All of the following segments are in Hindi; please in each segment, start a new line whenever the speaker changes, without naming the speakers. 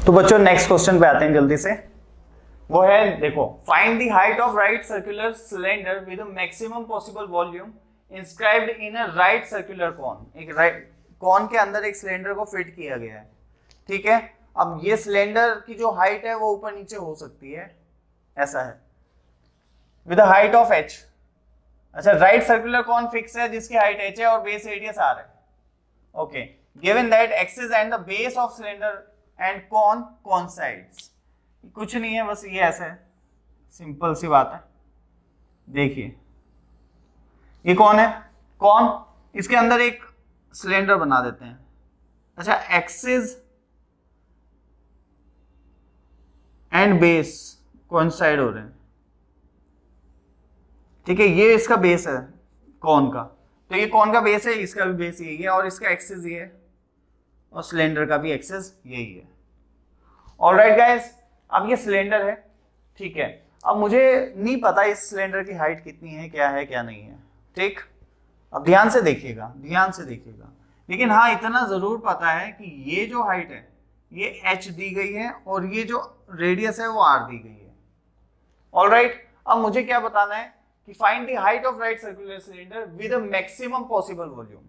तो बच्चों नेक्स्ट क्वेश्चन पे आते हैं जल्दी से। वो है, देखो, find the height of right circular cylinder with maximum possible volume inscribed in a right circular cone. एक राइट कॉन के अंदर एक सिलेंडर को फिट किया गया है, ठीक है। अब ये सिलेंडर की जो हाइट है वो ऊपर नीचे हो सकती है, ऐसा है, विद हाइट ऑफ h। अच्छा, राइट सर्कुलर कॉन फिक्स है जिसकी हाइट h है और बेस रेडियस r है। Okay, given that axis and the base of cylinder and cone coincides. कुछ नहीं है, बस ये ऐसा है, सिंपल सी बात है। देखिए ये कौन है, कौन, इसके अंदर एक सिलेंडर बना देते हैं। अच्छा, एक्सिस एंड बेस कोइंसाइड हो रहे हैं, ठीक है। ये इसका बेस है कौन का, तो ये कौन का बेस है, इसका भी बेस यही है और इसका एक्सिस ये है और सिलेंडर का भी एक्सिस यही है। ऑलराइट गाइस, अब ये सिलेंडर है, ठीक है। अब मुझे नहीं पता इस सिलेंडर की हाइट कितनी है, क्या है क्या नहीं है, ठीक। अब ध्यान से देखिएगा, ध्यान से देखिएगा। लेकिन हाँ, इतना जरूर पता है कि ये जो हाइट है ये h दी गई है और ये जो रेडियस है वो r दी गई है। ऑलराइट, अब मुझे क्या बताना है कि find the height of right circular cylinder with a maximum possible volume.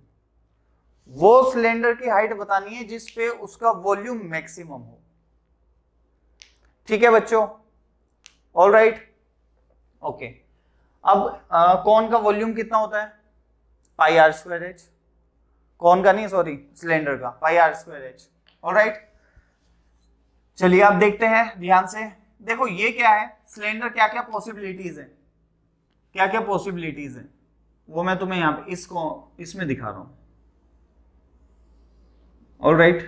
वो सिलेंडर की हाइट बतानी है जिस पे उसका वॉल्यूम मैक्सिमम हो, ठीक है बच्चों। All right, okay. अब कौन का वॉल्यूम कितना होता है, पाई आर स्क्वायर एच। कौन का नहीं, सॉरी, सिलेंडर का, pi R square H. All right, चलिए आप देखते हैं ध्यान से। देखो ये क्या है, सिलेंडर क्या क्या पॉसिबिलिटीज है, क्या क्या पॉसिबिलिटीज है वो मैं तुम्हें यहां पे इसको इसमें दिखा रहा हूं। ऑल राइट,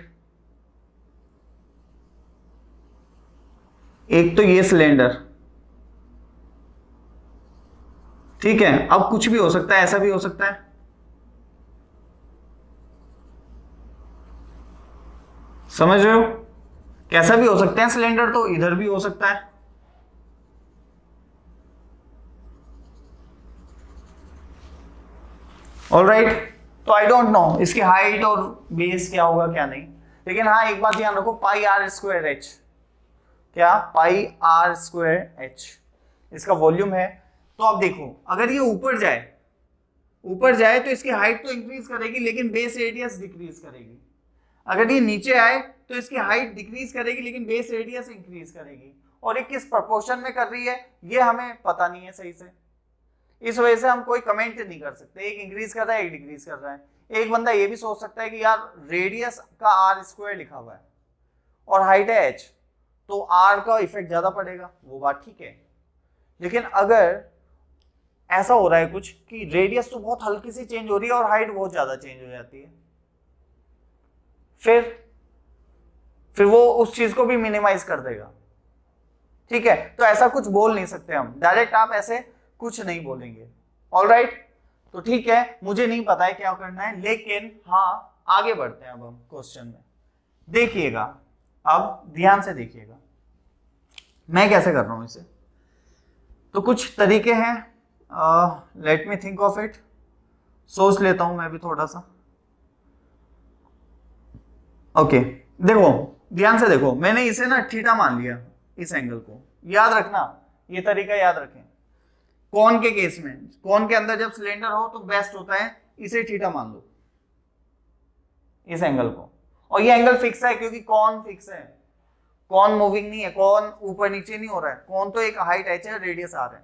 एक तो ये सिलेंडर, ठीक है। अब कुछ भी हो सकता है, ऐसा भी हो सकता है, समझ रहे हो, कैसा भी हो सकता है सिलेंडर, तो इधर भी हो सकता है। ऑलराइट, तो आई डोंट नो इसकी हाइट और बेस क्या होगा क्या नहीं, लेकिन हाँ एक बात ध्यान रखो, पाई आर स्क्वायर एच, क्या, पाई आर स्क्वायर एच इसका वॉल्यूम है। तो अब देखो, अगर ये ऊपर जाए, ऊपर जाए तो इसकी हाइट तो इंक्रीज करेगी लेकिन बेस रेडियस डिक्रीज करेगी। अगर ये नीचे आए तो इसकी हाइट डिक्रीज करेगी लेकिन बेस रेडियस इंक्रीज करेगी। और ये किस प्रोपोर्शन में कर रही है ये हमें पता नहीं है सही से, इस वजह से हम कोई कमेंट नहीं कर सकते, एक इंक्रीज कर रहा है एक डिक्रीज कर रहा है। एक बंदा ये भी सोच सकता है कि यार रेडियस का आर स्क्वायर लिखा हुआ है और हाइट है एच, तो आर का इफेक्ट ज्यादा पड़ेगा, वो बात ठीक है। लेकिन अगर ऐसा हो रहा है कुछ कि रेडियस तो बहुत हल्की सी चेंज हो रही है और हाइट बहुत ज्यादा चेंज हो जाती है, फिर वो उस चीज को भी मिनिमाइज कर देगा, ठीक है। तो ऐसा कुछ बोल नहीं सकते हम डायरेक्ट, आप ऐसे कुछ नहीं बोलेंगे। ऑलराइट, तो ठीक है, मुझे नहीं पता है क्या करना है, लेकिन हाँ आगे बढ़ते हैं अब हम क्वेश्चन में। देखिएगा, अब ध्यान से देखिएगा मैं कैसे कर रहा हूं इसे। तो कुछ तरीके हैं, let me think of it, सोच लेता हूं मैं भी थोड़ा सा। ओके, देखो ध्यान से देखो, मैंने इसे ना थीटा मान लिया, इस एंगल को याद रखना, ये तरीका याद रखें। कौन के केस में, कौन के अंदर जब सिलेंडर हो तो बेस्ट होता है इसे थीटा मान लो, इस एंगल को। और ये एंगल फिक्स है क्योंकि कौन फिक्स है, कौन मूविंग नहीं है, कौन ऊपर नीचे नहीं हो रहा है, कौन तो एक हाइट एच है, रेडियस आर है।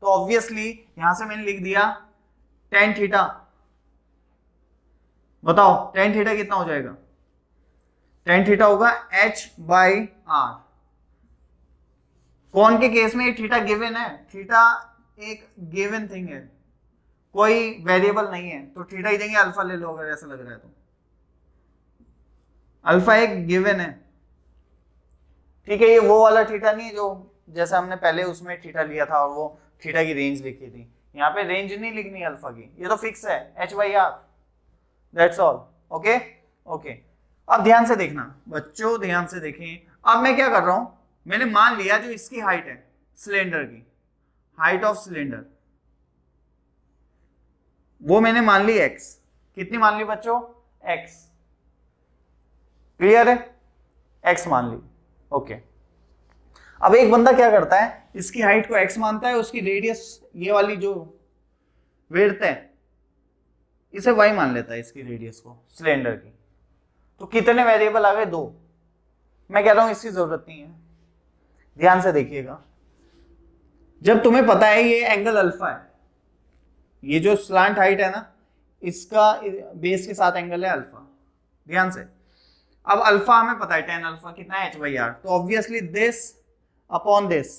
तो ऑब्वियसली यहां से मैंने लिख दिया tan थीटा। बताओ tan थीटा कितना हो जाएगा, tan थीटा होगा h बाई आर। कौन के केस में ये थीटा गिवन है, थीटा एक गिवन थिंग है, कोई वेरिएबल नहीं है, तो थीटा ही देंगे, अल्फा ले लो अगर ऐसा लग रहा है तो, अल्फा एक गिवन है, ठीक है। ये वो वाला थीटा नहीं है जो जैसा हमने पहले उसमें थीटा लिया था और वो थीटा की रेंज लिखी थी, यहाँ पे रेंज नहीं लिखनी अल्फा की, ये तो फिक्स है h by r, that's all. Okay okay, अब ध्यान से देखना बच्चों, ध्यान से देखें। अब मैं क्या कर रहा हूं, मैंने मान लिया जो इसकी हाइट है सिलेंडर की, हाइट ऑफ सिलेंडर वो मैंने मान ली x। कितनी मान ली बच्चों, x, क्लियर है, x मान ली। ओके अब एक बंदा क्या करता है, इसकी हाइट को x मानता है, उसकी रेडियस ये वाली जो विड्थ है इसे y मान लेता है, इसकी रेडियस को सिलेंडर की। तो कितने वेरिएबल आ गए, 2। मैं कह रहा हूं इसकी जरूरत नहीं है, ध्यान से देखिएगा। जब तुम्हें पता है ये एंगल अल्फा है, ये जो स्लांट हाइट है ना, इसका बेस के साथ एंगल है अल्फा, ध्यान से। अब अल्फा हमें पता है tan अल्फा कितना है, h/r। तो obviously this upon this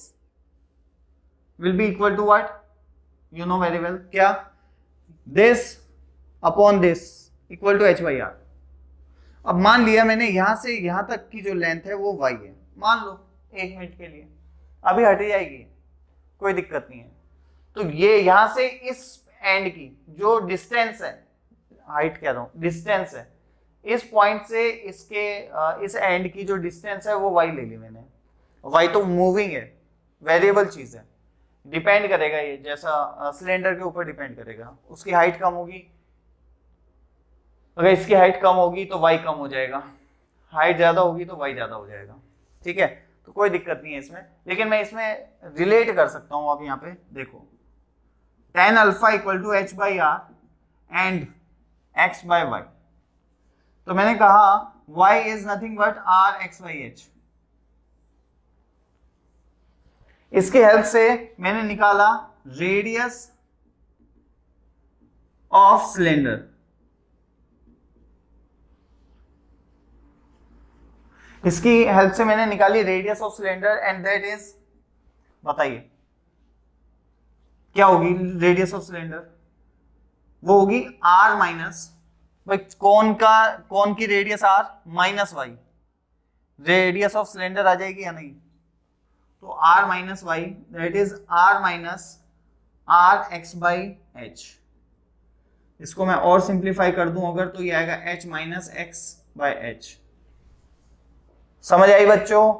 will be equal to what, you know very well, क्या, this upon this equal to h/r। अब मान लिया मैंने यहां से यहां तक की जो लेंथ है वो y है, मान लो 1 मिनट के लिए, अभी हट जाएगी, कोई दिक्कत नहीं है। तो ये यहां से इस एंड की जो डिस्टेंस है, हाइट कह रहा हूं, डिस्टेंस है, इस पॉइंट से इसके इस एंड की जो डिस्टेंस है वो y ले ली मैंने। y तो मूविंग है, वेरिएबल चीज है, डिपेंड करेगा, ये जैसा सिलेंडर के ऊपर डिपेंड करेगा। उसकी हाइट कम होगी, अगर इसकी हाइट कम होगी तो y कम हो जाएगा, हाइट ज्यादा होगी तो y ज्यादा हो जाएगा, ठीक है। तो कोई दिक्कत नहीं है इसमें, लेकिन मैं इसमें रिलेट कर सकता हूं। अब यहाँ पे देखो, tan alpha equal to h/r and x/y। तो मैंने कहा y is nothing but r(x/h)। इसके हेल्प से मैंने निकाला रेडियस ऑफ सिलेंडर। इसकी हेल्प से मैंने निकाली radius of cylinder and that is, बताइए क्या होगी रेडियस ऑफ सिलेंडर, वो होगी r माइनस, भाई कौन की radius r minus y, radius of cylinder आ जाएगी या नहीं, तो r minus y that is r minus r(x/h)। इसको मैं और सिंप्लीफाई कर दूं अगर, तो ये आएगा h माइनस x/h। समझ आई बच्चों?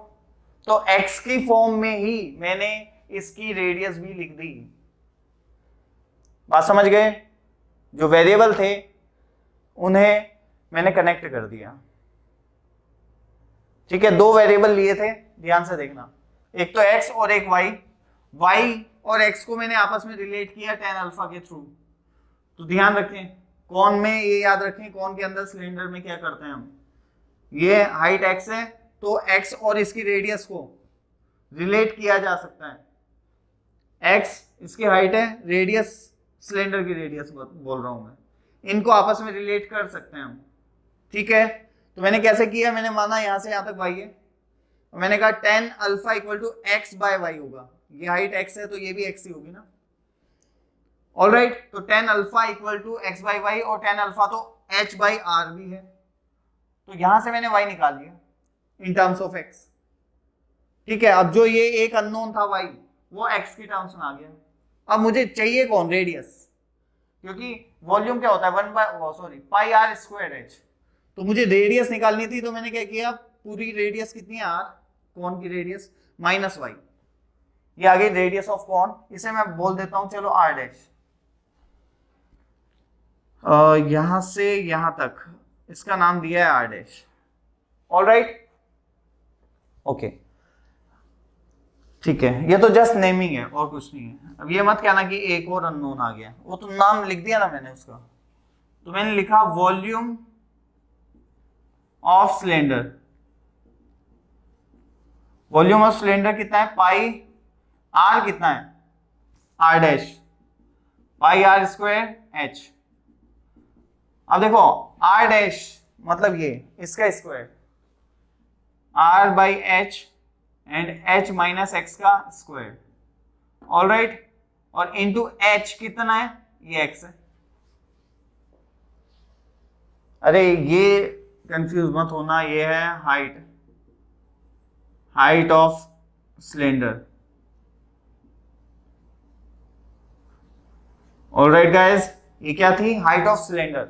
तो x की फॉर्म में ही मैंने इसकी रेडियस भी लिख दी। बात समझ गए? जो वेरिएबल थे उन्हें मैंने कनेक्ट कर दिया, ठीक है। 2 वेरिएबल लिए थे, ध्यान से देखना, एक तो x और एक y। y और x को मैंने आपस में रिलेट किया tan अल्फा के थ्रू। तो ध्यान रखें, कौन में ये याद रखें, कौन के अंदर सिलेंडर में क्या करते हैं हम, ये हाइट x है तो x और इसकी रेडियस को रिलेट किया जा सकता है। x इसकी हाइट है, रेडियस सिलेंडर की रेडियस बोल रहा हूं मैं, इनको आपस में रिलेट कर सकते हैं हम, ठीक है। तो मैंने कैसे किया, मैंने माना यहां से यहां तक y है, और मैंने कहा tan alpha equal to x/y होगा। ये हाइट x है तो ये भी x ही होगी ना, ऑलराइट। तो tan alpha equal to x/y, और tan अल्फा तो h/r भी है, तो यहां से मैंने y निकाल लिया इन टर्म्स ऑफ x, ठीक है। अब जो ये एक अननोन था y, वो x की टर्म्स में आ गया। अब मुझे चाहिए कौन, रेडियस, क्योंकि वॉल्यूम क्या होता है, पाई r स्क्वायर h। तो मुझे रेडियस निकालनी थी, तो मैंने क्या किया, पूरी रेडियस कितनी है r, कौन की रेडियस माइनस y, ये आ गई रेडियस ऑफ कौन, इसे मैं बोल देता हूं चलो r डैश। यहां से यहां तक इसका नाम दिया है r डैश, ऑलराइट, ओके, ठीक है। ये तो जस्ट नेमिंग है और कुछ नहीं है। अब ये मत कहना कि एक और अननोन आ गया, वो तो नाम लिख दिया ना मैंने उसका। तो मैंने लिखा volume of cylinder. Volume of cylinder कितना है, पाई r कितना है, r डैश, पाई r स्क्वायर h। अब देखो r डैश मतलब ये इसका square, r by h and h minus x का स्क्वायर, ऑलराइट, और इंटू h कितना है, ये x है। अरे ये कंफ्यूज मत होना, ये है height of cylinder, alright guys. ये क्या थी, height of cylinder.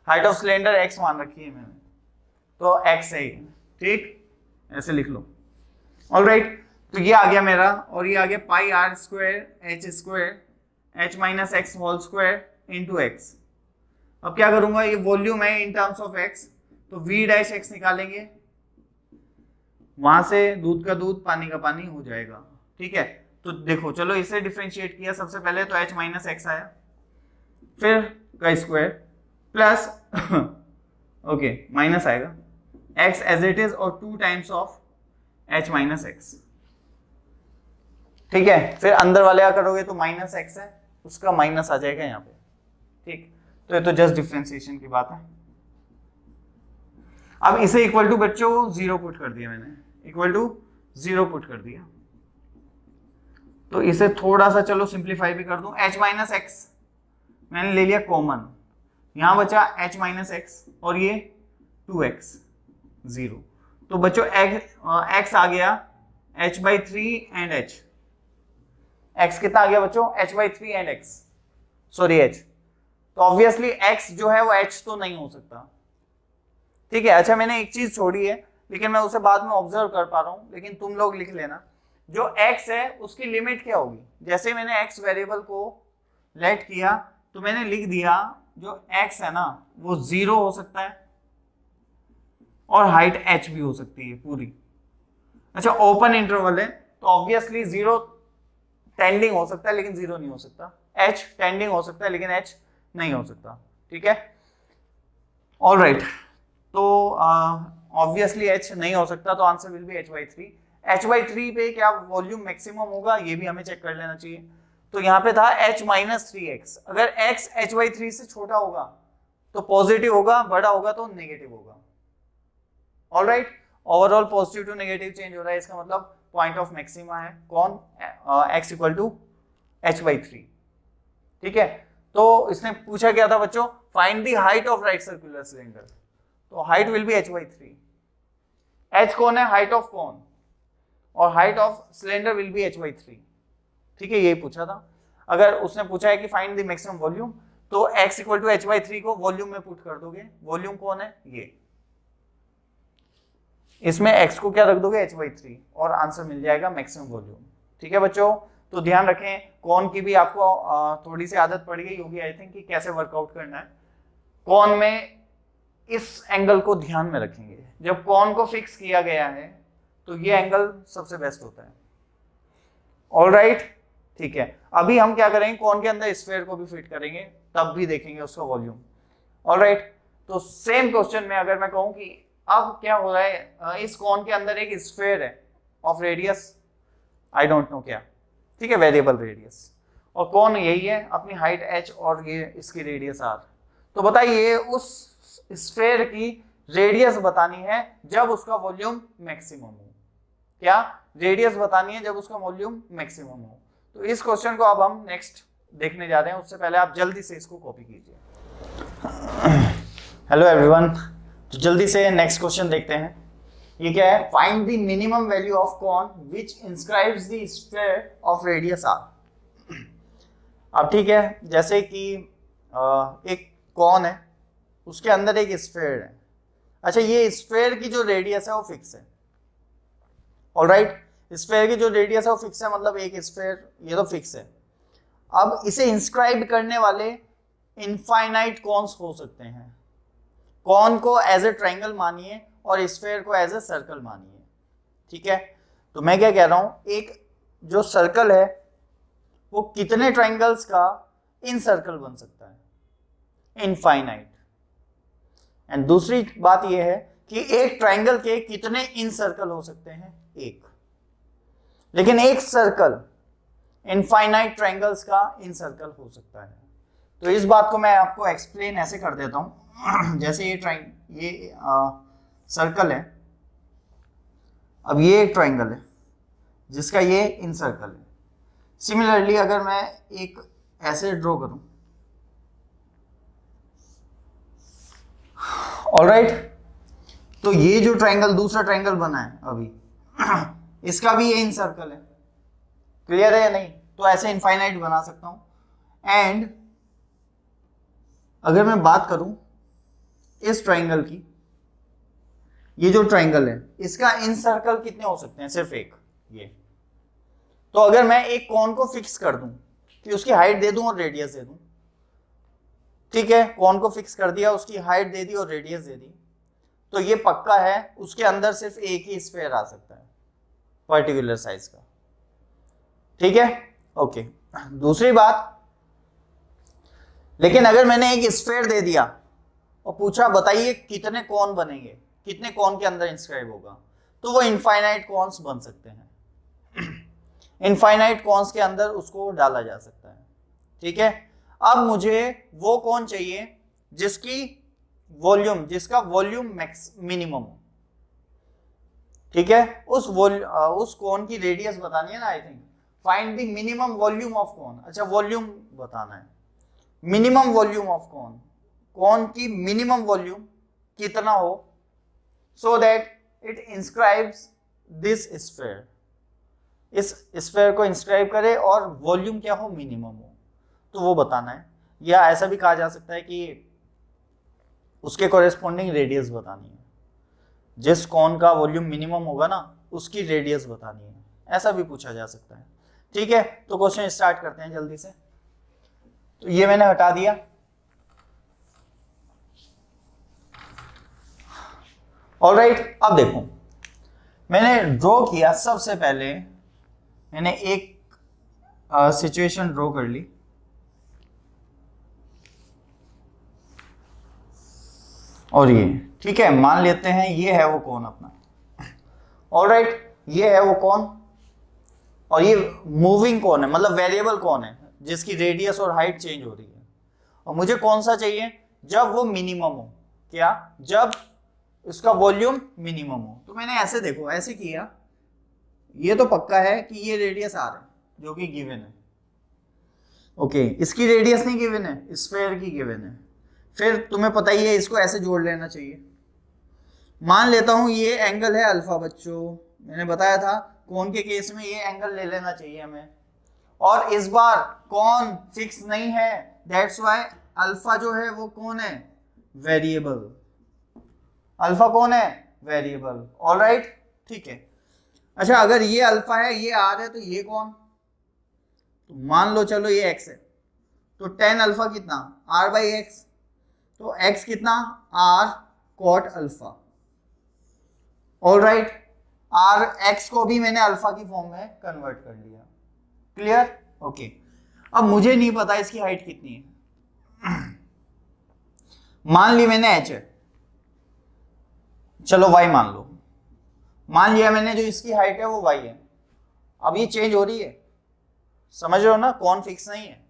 Height of cylinder x मान रखी है मैंने, तो x है, ठीक, ऐसे लिख लो, ऑलराइट। तो ये आ गया मेरा, और ये आ गया pi r square h square h minus x whole square into x। अब क्या करूंगा, ये वॉल्यूम है इन टर्म्स ऑफ x, तो v डैश x निकालेंगे, वहां से दूध का दूध पानी का पानी हो जाएगा। ठीक है, तो देखो चलो इसे डिफरेंशिएट किया सबसे पहले, तो h माइनस एक्स आया, फिर का स्क्वायर प्लस ओके माइनस आएगा x एज इट इज और 2 times of h minus x. ठीक है, फिर अंदर वाले का करोगे तो माइनस एक्स है, उसका माइनस आ जाएगा यहाँ पे। ठीक, तो ये तो जस्ट डिफरेंशिएशन की बात है। अब इसे इक्वल टू बच्चों 0 पुट कर दिया मैंने, इक्वल टू 0 पुट कर दिया, तो इसे थोड़ा सा चलो सिंप्लीफाई भी कर दूं। h माइनस एक्स मैंने ले लिया कॉमन, यहां बचा h माइनस एक्स और ये 2x 0, तो बच्चों x आ गया h/3 एंड h। x कितना आ गया बच्चों? h/3 and x, sorry h, तो ऑब्वियसली x जो है वो h तो नहीं हो सकता। ठीक है, अच्छा मैंने एक चीज छोड़ी है लेकिन मैं उसे बाद में ऑब्जर्व कर पा रहा हूं, लेकिन तुम लोग लिख लेना जो x है उसकी लिमिट क्या होगी। जैसे मैंने x वेरिएबल को लेट किया तो मैंने लिख दिया जो x है ना वो 0 हो सकता है और हाइट h भी हो सकती है पूरी। अच्छा ओपन इंटरवल है तो ऑब्वियसली 0 टेंडिंग हो सकता है लेकिन 0 नहीं हो सकता, h टेंडिंग हो सकता है लेकिन h नहीं हो सकता। ठीक है, ऑलराइट, तो ऑब्वियसली h नहीं हो सकता, तो answer will be h/3। h/3 पे क्या वॉल्यूम मैक्सिमम होगा ये भी हमें चेक कर लेना चाहिए। तो यहाँ पे था h माइनस 3x, अगर x h/3 से छोटा होगा तो पॉजिटिव होगा, बड़ा होगा तो नेगेटिव होगा। Alright, overall positive to negative change हो रहा है, इसका मतलब पॉइंट ऑफ मैक्सिमा है कौन? x equal to h/3। ठीक है, तो इसने पूछा क्या था बच्चों? Find the height of right circular cylinder, तो height will be h/3। h कौन है? हाइट ऑफ कौन, और height of cylinder will be h/3। ठीक है, यही पूछा था। अगर उसने पूछा है कि फाइंड द मैक्सिमम वॉल्यूम, तो x इक्वल टू h/3 को वॉल्यूम में पुट कर दोगे। वॉल्यूम कौन है? ये, इसमें x को क्या रख दोगे? h/3, और आंसर मिल जाएगा मैक्सिमम वॉल्यूम। ठीक है बच्चों, तो ध्यान रखें कौन की भी आपको थोड़ी सी आदत पड़ गई होगी आई थिंक कि कैसे वर्कआउट करना है। कौन में इस एंगल को ध्यान में रखेंगे, जब कौन को फिक्स किया गया है तो ये एंगल सबसे बेस्ट होता है। ऑलराइट, ठीक है, अभी हम क्या करेंगे, कौन के अंदर स्फीयर को भी फिट करेंगे, तब भी देखेंगे उसका वॉल्यूम। ऑलराइट, तो सेम क्वेश्चन में अगर मैं कहूं कि अब क्या हो रहा है, इस कौन के अंदर एक स्फीयर है of radius I don't know क्या, ठीक है, वेरिएबल रेडियस, और कौन यही है अपनी हाइट h और ये इसकी रेडियस r। तो बताइए उस स्फीयर की रेडियस बतानी है जब उसका वॉल्यूम मैक्सिमम हो। क्या रेडियस बतानी है जब उसका वॉल्यूम मैक्सिमम हो। तो इस क्वेश्चन को अब हम नेक्स्ट देखने जा रहे हैं, उससे पहले आप जल्दी से इसको कॉपी कीजिए। हेलो एवरीवन, तो जल्दी से नेक्स्ट क्वेश्चन देखते हैं। ये क्या है? Find the minimum value of cone which inscribes the sphere of radius r। अब ठीक है, जैसे कि एक कॉन है उसके अंदर एक स्फीयर है। अच्छा, ये स्फीयर की जो रेडियस है वो फिक्स है। ऑलराइट, स्फीयर की जो रेडियस है वो फिक्स है, मतलब एक स्फीयर ये तो फिक्स है। अब इसे इंस्क्राइब करने वाले इनफाइनाइट कॉन्स हो सकते हैं। कॉन को एज ए ट्रायंगल मानिए और स्फीयर को एज ए सर्कल मानिए। ठीक है, तो मैं क्या कह रहा हूं, एक जो सर्कल है वो कितने ट्रायंगल्स का इन सर्कल बन सकता है? इनफाइनाइट। एंड दूसरी बात यह है कि एक ट्रायंगल के कितने इन सर्कल हो सकते हैं? एक। लेकिन एक सर्कल इनफाइनाइट ट्रायंगल्स का इन सर्कल हो सकता है। तो इस बात को मैं आपको एक्सप्लेन ऐसे कर देता हूं। जैसे ये सर्कल है, अब ये एक ट्रायंगल है जिसका ये इन सर्कल है। सिमिलरली अगर मैं एक ऐसे ड्रॉ करूं, ऑलराइट, तो ये जो ट्रायंगल दूसरा ट्रायंगल बना है अभी, इसका भी ये इन सर्कल है। क्लियर है या नहीं? तो ऐसे इनफाइनाइट बना सकता हूं। एंड अगर मैं बात करूं इस ट्रायंगल की, ये जो ट्रायंगल है इसका इन सर्कल कितने हो सकते हैं? सिर्फ एक, ये। तो अगर मैं एक कॉन को फिक्स कर दूं कि उसकी हाइट दे दूं और रेडियस दे दूं, ठीक है, कॉन को फिक्स कर दिया, उसकी हाइट दे दी और रेडियस दे दी, तो ये पक्का है उसके अंदर सिर्फ एक ही स्फीयर आ सकता है पर्टिकुलर साइज का। ठीक है, ओके। दूसरी बात, लेकिन अगर मैंने एक स्फीयर दे दिया और पूछा बताइए कितने कौन बनेंगे, कितने कौन के अंदर इंस्क्राइब होगा, तो वो इनफाइनाइट कॉन्स बन सकते हैं। इनफाइनाइट कॉन्स के अंदर उसको डाला जा सकता है। ठीक है, अब मुझे वो कौन चाहिए जिसकी वॉल्यूम, जिसका वॉल्यूम मैक्स मिनिमम हो। ठीक है, उस कौन की रेडियस बतानी है ना, I think find the minimum volume of कौन। अच्छा, वॉल्यूम बताना है, मिनिमम वॉल्यूम ऑफ कौन, कौन की मिनिमम वॉल्यूम कितना हो, so that it inscribes this sphere, इस स्फीयर को इंस्क्राइब करे और वॉल्यूम क्या हो, मिनिमम हो, तो वो बताना है। या ऐसा भी कहा जा सकता है कि उसके कॉरेस्पॉन्डिंग रेडियस बतानी है, जिस कौन का वॉल्यूम मिनिमम होगा ना उसकी रेडियस बतानी है, ऐसा भी पूछा जा सकता है। ठीक है, तो क्वेश्चन स्टार्ट करते हैं जल्दी से। तो ये मैंने हटा दिया। ऑलराइट, अब देखो मैंने ड्रॉ किया, सबसे पहले मैंने एक सिचुएशन ड्रॉ कर ली। और ये ठीक है, मान लेते हैं ये है वो कौन अपना। ऑलराइट, ये है वो कौन और ये मूविंग कौन है, मतलब वेरिएबल कौन है जिसकी रेडियस और हाइट चेंज हो रही है। और मुझे कौन सा चाहिए, जब वो मिनिमम हो। क्या, जब उसका वॉल्यूम मिनिमम हो। तो मैंने ऐसे देखो, ऐसे किया, ये तो पक्का है कि ये रेडियस आर है जो कि गिवन है। ओके, इसकी रेडियस नहीं गिवन है, स्फीयर की गिवन है। फिर तुम्हें पता ही है, इसको ऐसे जोड़ लेना चाहिए। मान लेता हूं ये एंगल है अल्फा। बच्चों मैंने बताया था कौन के केस में ये एंगल ले लेना चाहिए हमें। और इस बार कौन फिक्स नहीं है, दैट्स व्हाई अल्फा जो है वो कौन है, वेरिएबल। अल्फा कौन है, वेरिएबल। ऑलराइट, ठीक है। अच्छा, अगर ये अल्फा है, ये आर है, तो ये कौन, तो मान लो चलो ये एक्स है, तो टेन अल्फा कितना, आर बाई एक्स, तो एक्स कितना, r cot alpha. Alright, r x को भी मैंने अल्फा की फॉर्म में कन्वर्ट कर लिया। Clear, okay. अब मुझे नहीं पता इसकी हाइट कितनी है। मान ली मैंने एच है, चलो वाई मान लो, मान लिया मैंने जो इसकी हाइट है वो वाई है। अब ये चेंज हो रही है, समझ रहे हो ना, कौन फिक्स नहीं है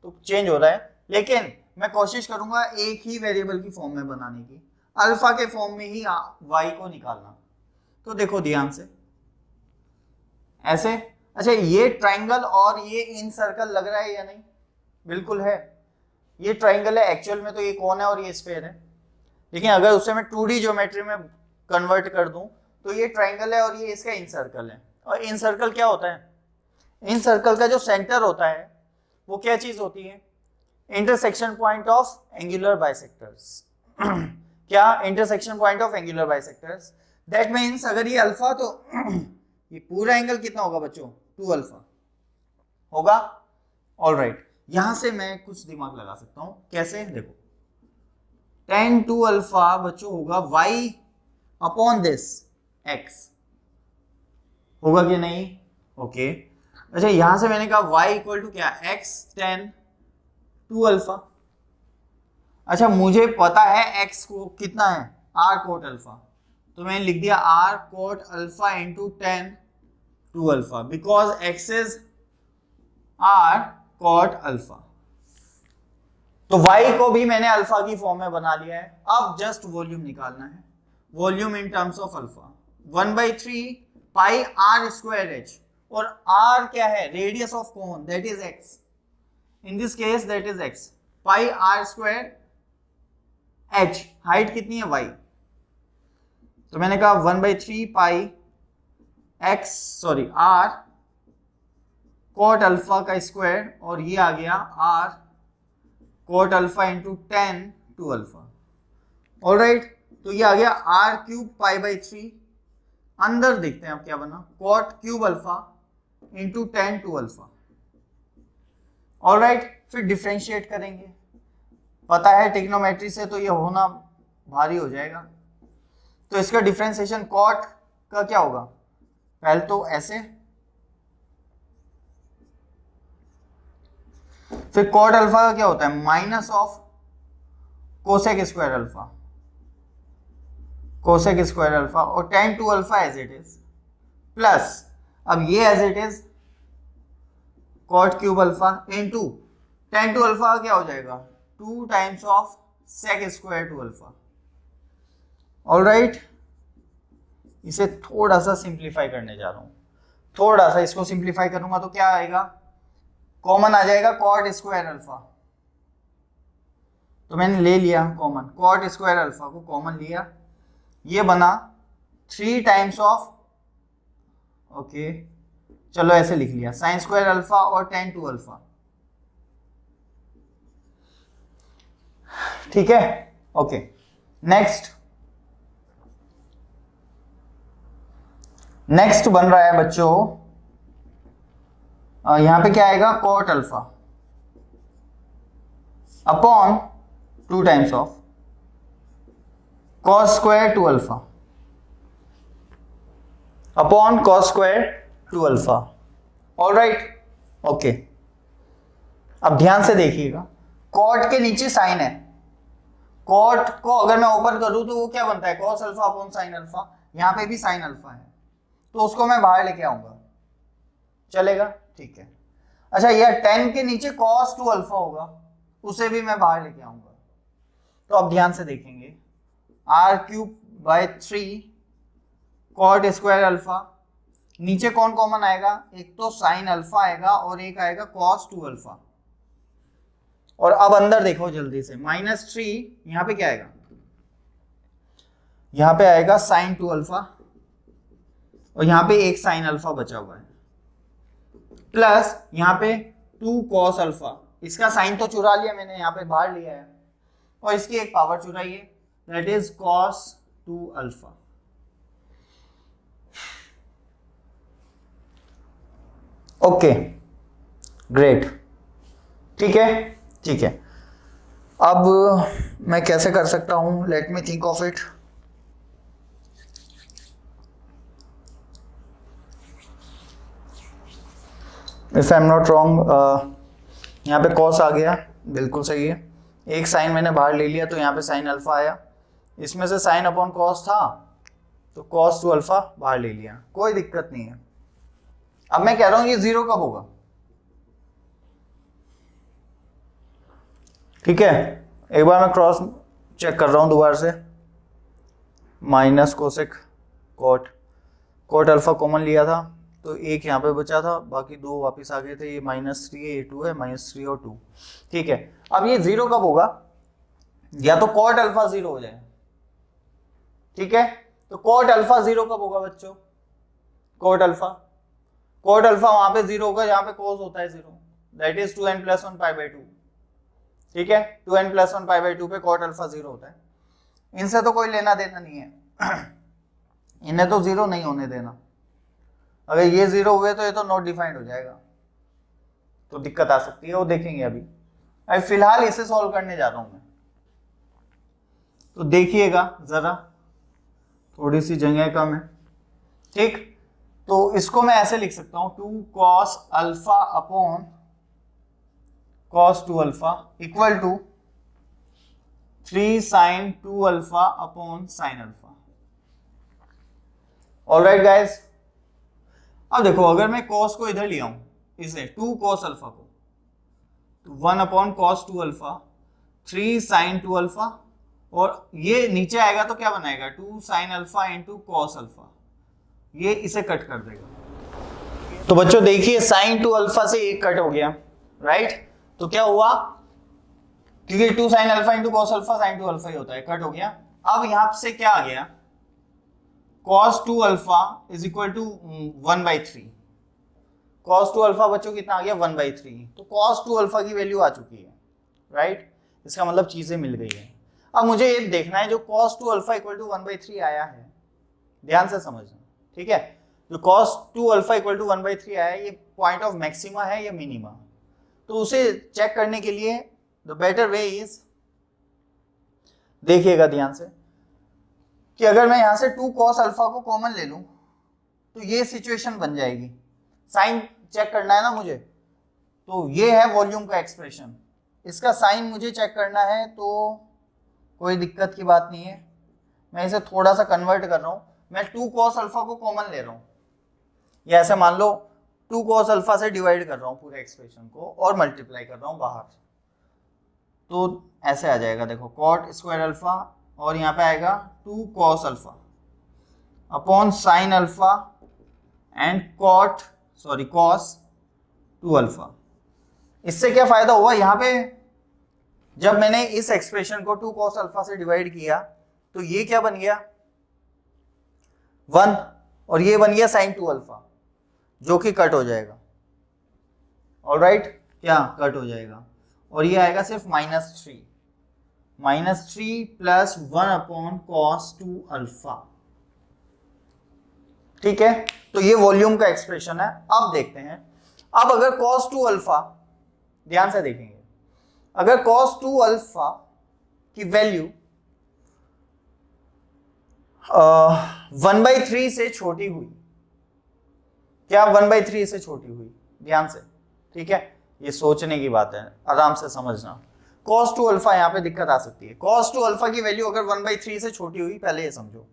तो चेंज हो रहा है। लेकिन मैं कोशिश करूंगा एक ही वेरिएबल की फॉर्म में बनाने की, अल्फा के फॉर्म में ही वाई को निकालना। तो देखो ध्यान से, ऐसे। अच्छा, ये ट्राइंगल और ये इन सर्कल लग रहा है या नहीं, बिल्कुल है, ये ट्राइंगल है एक्चुअल में, तो ये कौन है और ये स्फीयर है। लेकिन अगर उसे मैं 2D ज्योमेट्री में कन्वर्ट कर दूं तो ये ट्राइंगल है और ये इसका इन सर्कल है। और इन सर्कल क्या होता है, इन सर्कल का जो सेंटर होता है वो क्या चीज होती है, intersection point of angular bisectors. क्या, intersection point of angular bisectors. That means अगर ये अल्फा, तो ये पूरा एंगल कितना होगा बच्चों, 2 अल्फा होगा। ऑलराइट, यहां से मैं कुछ दिमाग लगा सकता हूं, कैसे, देखो tan 2 अल्फा बच्चों होगा y अपॉन दिस x, होगा कि नहीं, ओके। अच्छा, यहां से मैंने कहा y इक्वल टू क्या, x tan 2 अल्फा। अच्छा, मुझे पता है x को कितना है, r कोट अल्फा, तो मैंने लिख दिया r coat alpha into tan 2 alpha, because x is r coat alpha. तो y को भी मैंने अल्फा की फॉर्म में बना लिया है। अब जस्ट वॉल्यूम निकालना है, volume in terms of alpha, 1/3 pi r square h, और r क्या है, radius of cone, that is x, in this case that is x, pi r square h, height कितनी है y, तो मैंने कहा 1/3 पाई r कोट अल्फा का स्क्वायर, और ये आ गया r coat alpha into tan 2 alpha. Alright, तो ये आ गया r क्यूब पाई बाई 3, अंदर देखते हैं अब क्या बना, cot cube alpha into tan 2 alpha. Alright, फिर डिफरेंशिएट करेंगे, पता है ट्रिग्नोमेट्री से तो ये होना भारी हो जाएगा। तो इसका डिफरेंशिएशन कॉट का क्या होगा, पहले तो ऐसे, फिर कॉट अल्फा का क्या होता है minus of cosec square alpha, cosec square alpha, और tan two alpha as it is, plus अब ये as it is cot cube alpha into tan two alpha क्या हो जाएगा 2 times of sec square two alpha. Alright, इसे थोड़ा सा सिंप्लीफाई करने जा रहा हूं, थोड़ा सा इसको सिंप्लीफाई करूंगा तो क्या आएगा, कॉमन आ जाएगा कॉट स्क्वायर अल्फा, तो मैंने ले लिया कॉमन, कॉट स्क्वायर अल्फा को कॉमन लिया, ये बना 3 टाइम्स ऑफ, ओके चलो ऐसे लिख लिया साइन स्क्वायर अल्फा और tan टू अल्फा, ठीक है। ओके नेक्स्ट बन रहा है बच्चों, यहां पे क्या आएगा cot alpha upon 2 times of cos square two alpha upon cos square two alpha. Alright, okay अब ध्यान से देखिएगा, कॉट के नीचे साइन है, कॉट को अगर मैं ऊपर करूं तो वो क्या बनता है cos alpha upon sine alpha, यहां पे भी साइन अल्फा है तो उसको मैं बाहर लेके आऊंगा, चलेगा, ठीक है। अच्छा यार 10 के नीचे cos 2 अल्फा होगा, उसे भी मैं बाहर लेके आऊंगा, तो अब ध्यान से देखेंगे r³/3 कॉट स्क्वायर अल्फा, नीचे कौन कॉमन आएगा, एक तो साइन अल्फा आएगा और एक आएगा cos 2 अल्फा, और अब अंदर देखो जल्दी से -3, यहां पे क्या आएगा, यहां पे आएगा साइन 2 अल्फा और यहां पे एक साइन अल्फा बचा हुआ है, प्लस यहां पे 2 cos अल्फा, इसका साइन तो चुरा लिया मैंने, यहां पे बाहर लिया है, और इसकी एक पावर चुराई है, that is cos 2 alpha. Okay great, ठीक है, ठीक है। अब मैं कैसे कर सकता हूं, let me think of it. If I am not wrong, यहाँ पे कॉस आ गया, बिल्कुल सही है, एक साइन मैंने बाहर ले लिया तो यहाँ पे साइन अल्फा आया, इसमें से साइन अपॉन कॉस था तो कॉस 2 अल्फा बाहर ले लिया, कोई दिक्कत नहीं है। अब मैं कह रहा हूं ये 0 कब होगा, ठीक है, एक बार मैं क्रॉस चेक कर रहा हूं दोबारा से, minus cosec cot alpha common लिया था तो एक यहाँ पे बचा था, बाकी 2 वापस आ गए थे, ये -3 है, ये 2 है, -3 और 2, ठीक है। अब ये 0 कब होगा, या तो कॉट अल्फा 0 हो जाए, ठीक है, तो कॉट अल्फा 0 कब होगा बच्चों, कॉट अल्फा वहां पे 0 होगा जहां पे कॉस होता है 0, दैट इज 2n+1π/2, ठीक है, 2n+1π/2 पे कॉट अल्फा 0 होता है, इनसे तो कोई लेना देना नहीं है इन्हें तो 0 नहीं होने देना, अगर ये 0 हुए तो ये तो नॉट डिफाइंड हो जाएगा, तो दिक्कत आ सकती है, वो देखेंगे अभी फिलहाल इसे सॉल्व करने जा रहा हूं मैं, तो देखिएगा जरा, थोड़ी सी जगह कम है, ठीक, तो इसको मैं ऐसे लिख सकता हूं 2 cos alpha upon cos 2 alpha equal to 3 sin 2 alpha upon sin alpha. Alright guys, अब देखो अगर मैं cos को इधर लिया हूं, इसे 2 cos अल्फा को, तो 1 upon cos 2 alpha 3 sin 2 alpha, और ये नीचे आएगा तो क्या बनाएगा 2 sin alpha into cos alpha, ये इसे कट कर देगा, तो बच्चों देखिए sin 2 अल्फा से एक कट हो गया, राइट, तो क्या हुआ, क्योंकि 2 sin alpha into cos alpha sin 2 alpha ही होता है, कट हो गया। अब यहां से क्या आ गया, cos 2 alpha is equal to 1/3, cos 2 alpha बच्चों कितना आ गया 1/3, तो cos 2 अल्फा की वैल्यू आ चुकी है, राइट, इसका मतलब चीजें मिल गई है। अब मुझे ये देखना है जो cos 2 अल्फा इक्वल टू 1/3 आया है, ध्यान से समझना, ठीक है, जो cos 2 अल्फा इक्वल टू 1/3 आया है, ये पॉइंट ऑफ मैक्सिमा है या मिनिमा, तो उसे चेक करने के लिए द बेटर वे इज, देखिएगा ध्यान से, कि अगर मैं यहां से 2 cos अल्फा को कॉमन ले लूं तो ये सिचुएशन बन जाएगी। साइन चेक करना है ना मुझे, तो ये है वॉल्यूम का एक्सप्रेशन, इसका साइन मुझे चेक करना है, तो कोई दिक्कत की बात नहीं है। मैं इसे थोड़ा सा कन्वर्ट कर रहा हूं, मैं 2 cos अल्फा को कॉमन ले रहा हूं, या ऐसे मान लो 2 cos अल्फा से डिवाइड कर रहा हूं पूरे एक्सप्रेशन को और मल्टीप्लाई कर रहा हूं बाहर, तो ऐसे आ जाएगा, देखो cot स्क्वायर अल्फा और यहाँ पे आएगा 2 cos alpha upon sine alpha and cos 2 alpha. इससे क्या फायदा हुआ, यहाँ पे जब मैंने इस एक्सप्रेशन को 2 cos अल्फा से डिवाइड किया तो ये क्या बन गया 1 और ये बन गया sin 2 अल्फा, जो कि कट हो जाएगा। ऑलराइट, क्या कट हो जाएगा और ये आएगा सिर्फ -3 प्लस 1 अपॉन cos 2 अल्फा। ठीक है, तो ये वॉल्यूम का एक्सप्रेशन है। अब देखते हैं, अब अगर cos 2 अल्फा, ध्यान से देखेंगे, अगर cos 2 अल्फा की वैल्यू 1/3 से छोटी हुई, क्या 1/3 से छोटी हुई, ध्यान से, ठीक है, ये सोचने की बात है, आराम से समझना। cos 2 अल्फा यहां पे दिक्कत आ सकती है। cos 2 अल्फा की वैल्यू अगर 1/3 से छोटी हुई, पहले ये समझो,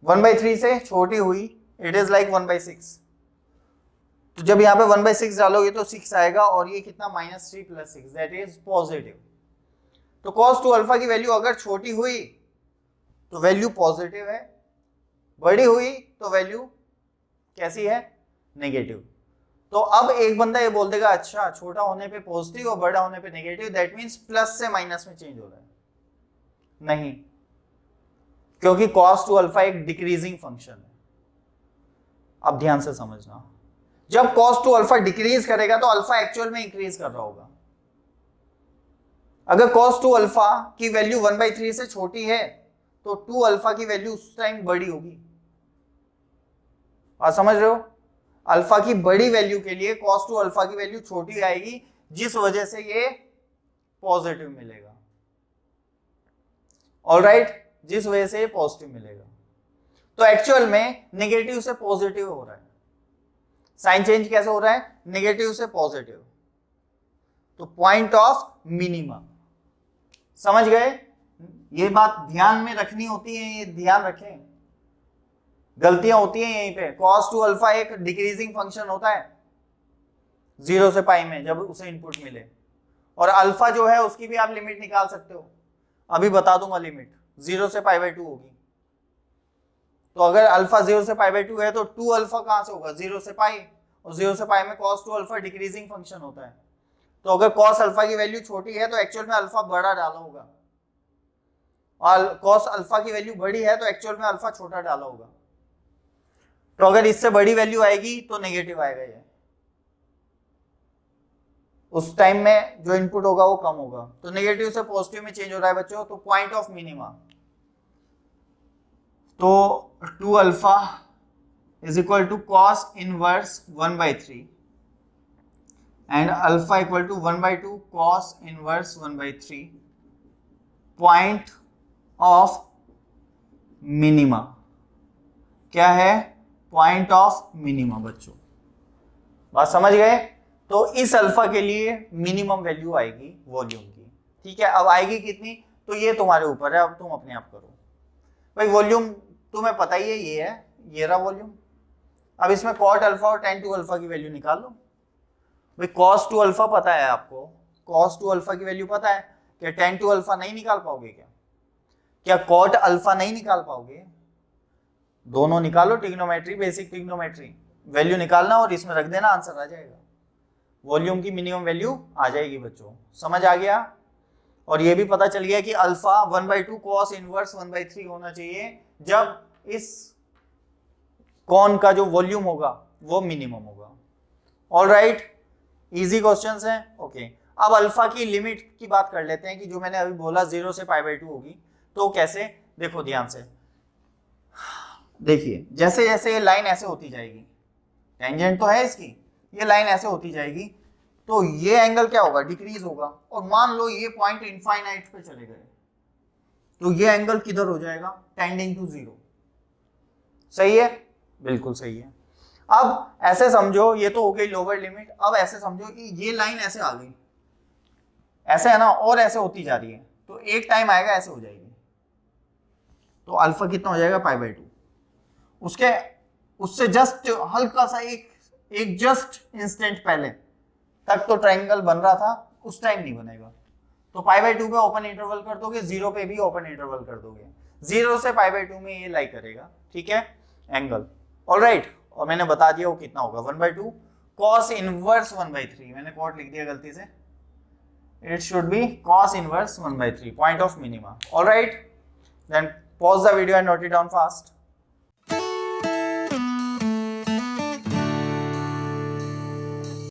1/3 से छोटी हुई, इट इज लाइक 1/6, तो जब यहाँ पे 1/6 डालोगे तो 6 आएगा और ये कितना -3 + 6 दैट इज पॉजिटिव। तो cos 2 अल्फा की वैल्यू अगर छोटी हुई तो वैल्यू पॉजिटिव है, बड़ी हुई तो वैल्यू कैसी है, नेगेटिव। तो अब एक बंदा ये बोल देगा अच्छा छोटा होने पे पॉजिटिव और बड़ा होने पे नेगेटिव, दैट मींस प्लस से माइनस में चेंज हो रहा है। नहीं, क्योंकि cos 2 अल्फा एक डिक्रीजिंग फंक्शन है। अब ध्यान से समझना, जब cos 2 अल्फा डिक्रीज करेगा तो अल्फा एक्चुअल में इंक्रीज कर रहा होगा। अगर cos 2 अल्फा की वैल्यू 1/3 से छोटी है तो 2 अल्फा की वैल्यू उस टाइम बड़ी होगी। आप समझ रहे हो, अल्फा की बड़ी वैल्यू के लिए cos 2 अल्फा की वैल्यू छोटी आएगी, जिस वजह से ये पॉजिटिव मिलेगा। ऑलराइट, जिस वजह से ये पॉजिटिव मिलेगा। तो एक्चुअल में नेगेटिव से पॉजिटिव हो रहा है। साइन चेंज कैसे हो रहा है, नेगेटिव से पॉजिटिव। तो पॉइंट ऑफ मिनिमम, समझ गए, ये बात ध्यान में रखनी होती है, ये ध्यान रखें, गलतियां होती हैं यहीं पे। cos 2 अल्फा एक डिक्रीजिंग फंक्शन होता है 0 से पाई में जब उसे इनपुट मिले, और अल्फा जो है उसकी भी आप लिमिट निकाल सकते हो, अभी बता दूंगा लिमिट 0 से π/2 होगी। तो अगर अल्फा 0 से π/2 है तो 2 अल्फा कहां से होगा, 0 से पाई, और 0 से पाई में cos 2 अल्फा डिक्रीजिंग फंक्शन होता है। तो अगर cos अल्फा की वैल्यू छोटी है तो एक्चुअल में अल्फा बड़ा डाला होगा, और cos अल्फा की वैल्यू बड़ी है तो एक्चुअल में अल्फा छोटा डाला होगा। तो अगर इससे बड़ी वैल्यू आएगी तो नेगेटिव आएगा, ये उस टाइम में जो इनपुट होगा वो कम होगा। तो नेगेटिव से पॉजिटिव में चेंज हो रहा है बच्चों। तो पॉइंट ऑफ मिनिमा, तो 2 alpha is equal to cos inverse 1/3 and alpha equal to 1/2 cos inverse 1/3, point of minima क्या है, पॉइंट ऑफ मिनिमा। बच्चों बात समझ गए। तो इस अल्फा के लिए मिनिमम वैल्यू आएगी वॉल्यूम की, ठीक है। अब आएगी कितनी, तो ये तुम्हारे ऊपर है, अब तुम अपने आप करो। भाई वॉल्यूम तुम्हें पता ही है, ये है, ये रहा वॉल्यूम। अब इसमें cot अल्फा और tan 2 अल्फा की वैल्यू निकाल लो। भाई cos 2 अल्फा पता है आपको, cos 2 अल्फा की वैल्यू पता है, क्या tan 2 अल्फा नहीं निकाल पाओगे, क्या cot अल्फा नहीं निकाल पाओगे, दोनों निकालो, ट्रिग्नोमेट्री, बेसिक ट्रिग्नोमेट्री, वैल्यू निकालना और इसमें रख देना, आंसर आ जाएगा, वॉल्यूम की मिनिमम वैल्यू आ जाएगी। बच्चों समझ आ गया। और ये भी पता चल गया कि अल्फा 1/2 cos इनवर्स 1/3 होना चाहिए जब इस कॉन का जो वॉल्यूम होगा वो मिनिमम होगा। ऑल राइट, इजी क्वेश्चंस हैं। ओके, अब अल्फा की लिमिट की बात कर लेते हैं कि जो मैंने अभी बोला 0 से π/2 होगी, तो कैसे, देखो ध्यान से देखिए, जैसे जैसे ये लाइन ऐसे होती जाएगी, टेंजेंट तो है इसकी, ये लाइन ऐसे होती जाएगी, तो ये एंगल क्या होगा, डिक्रीज होगा, और मान लो ये पॉइंट इनफाइनाइट पे चले गए, तो ये एंगल किधर हो जाएगा, टेंडिंग टू 0। सही है, बिल्कुल सही है। अब ऐसे समझो, ये तो हो गई लोअर लिमिट। अब ऐसे समझो कि ये लाइन ऐसे आ गई, ऐसे है ना, और ऐसे होती जा रही है, तो एक टाइम आएगा ऐसे हो जाएगी, तो अल्फा कितना हो जाएगा, π/2। उसके उससे जस्ट हल्का सा एक जस्ट इंस्टेंट पहले तक तो ट्रायंगल बन रहा था, उस टाइम नहीं बनेगा। तो π/2 पे ओपन इंटरवल कर दोगे, 0 पे भी ओपन इंटरवल कर दोगे, 0 से π/2 में ये लाई करेगा, ठीक है, एंगल। ऑलराइट, और मैंने बता दिया वो कितना होगा, 1/2 cos इनवर्स 1/3। मैंने कॉट लिख दिया गलती से, it should be cos inverse 1/3, point of minima. All right, then pause the video and note it down fast.